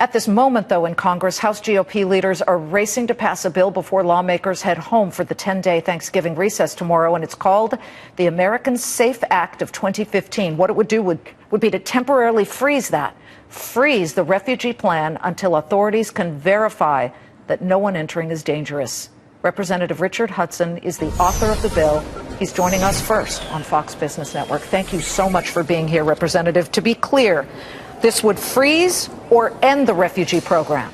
At this moment, though, in Congress, House GOP leaders are racing to pass a bill before lawmakers head home for the 10-day Thanksgiving recess tomorrow, and it's called the American Safe Act of 2015. What it would do would be to temporarily freeze the refugee plan until authorities can verify that no one entering is dangerous. Representative Richard Hudson is the author of the bill. He's joining us first on Fox Business Network. Thank you so much for being here, Representative. To be clear, this would freeze or end the refugee program?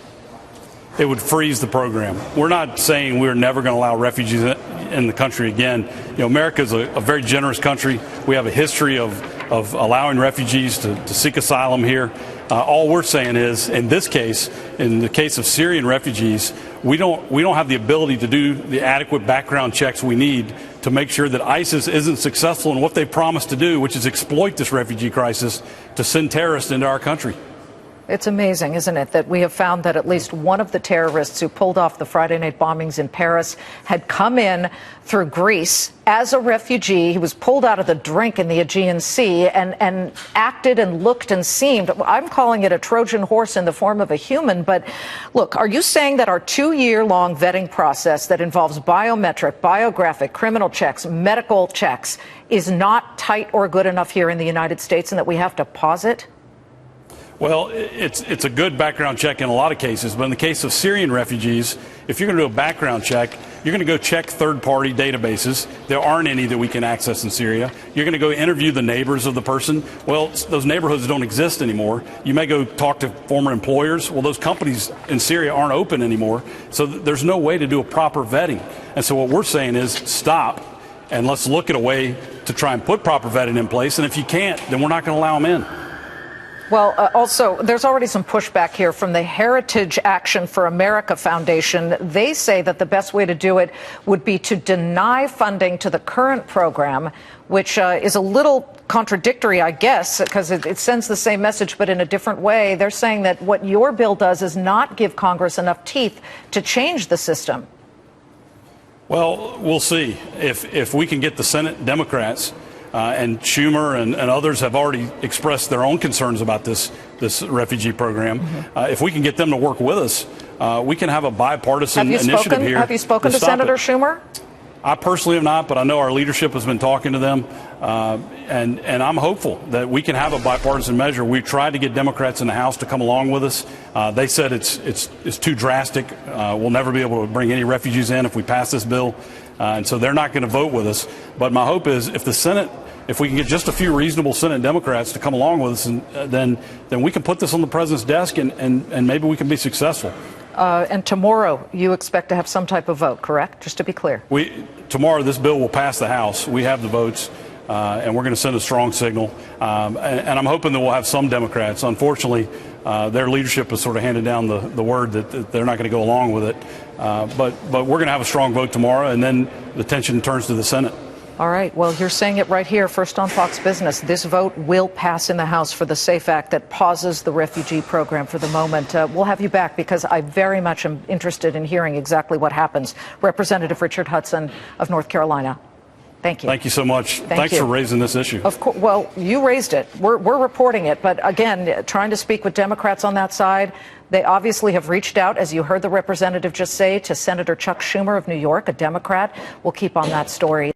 It would freeze the program. We're not saying we're never going to allow refugees in the country again. You know, America is a very generous country. We have a history of allowing refugees to seek asylum here. All we're saying is, in this case, in the case of Syrian refugees, we don't have the ability to do the adequate background checks we need to make sure that ISIS isn't successful in what they promised to do, which is exploit this refugee crisis to send terrorists into our country. It's amazing, isn't it, that we have found that at least one of the terrorists who pulled off the Friday night bombings in Paris had come in through Greece as a refugee. He was pulled out of the drink in the Aegean Sea and acted and looked and seemed, I'm calling it a Trojan horse in the form of a human. But look, are you saying that our 2-year-long vetting process that involves biometric, biographic, criminal checks, medical checks is not tight or good enough here in the United States and that we have to pause it? Well, it's a good background check in a lot of cases, but in the case of Syrian refugees, if you're going to do a background check, you're going to go check third-party databases. There aren't any that we can access in Syria. You're going to go interview the neighbors of the person. Well, those neighborhoods don't exist anymore. You may go talk to former employers. Well, those companies in Syria aren't open anymore, so there's no way to do a proper vetting. And so what we're saying is stop, and let's look at a way to try and put proper vetting in place. And if you can't, then we're not going to allow them in. Well, also, there's already some pushback here from the Heritage Action for America Foundation. They say that the best way to do it would be to deny funding to the current program, which is a little contradictory, I guess, because it sends the same message, but in a different way. They're saying that what your bill does is not give Congress enough teeth to change the system. Well, we'll see. If we can get the Senate Democrats and Schumer and others have already expressed their own concerns about this refugee program. If we can get them to work with us, we can have a bipartisan initiative here. Have you spoken to Senator Schumer? I personally have not, but I know our leadership has been talking to them, and I'm hopeful that we can have a bipartisan measure. We tried to get Democrats in the House to come along with us. They said it's too drastic. We'll never be able to bring any refugees in if we pass this bill, and so they're not going to vote with us. But my hope is if we can get just a few reasonable Senate Democrats to come along with us, and then we can put this on the president's desk, and maybe we can be successful. And tomorrow, you expect to have some type of vote, correct? Just to be clear. Tomorrow, this bill will pass the House. We have the votes, and we're going to send a strong signal. And I'm hoping that we'll have some Democrats. Unfortunately, their leadership has sort of handed down the word that they're not going to go along with it. But we're going to have a strong vote tomorrow, and then the tension turns to the Senate. All right. Well, you're saying it right here, first on Fox Business. This vote will pass in the House for the SAFE Act that pauses the refugee program for the moment. We'll have you back because I very much am interested in hearing exactly what happens. Representative Richard Hudson of North Carolina. Thank you. Thank you so much. Thanks for raising this issue. Of course. Well, you raised it. We're reporting it. But again, trying to speak with Democrats on that side. They obviously have reached out, as you heard the representative just say, to Senator Chuck Schumer of New York, a Democrat. We'll keep on that story.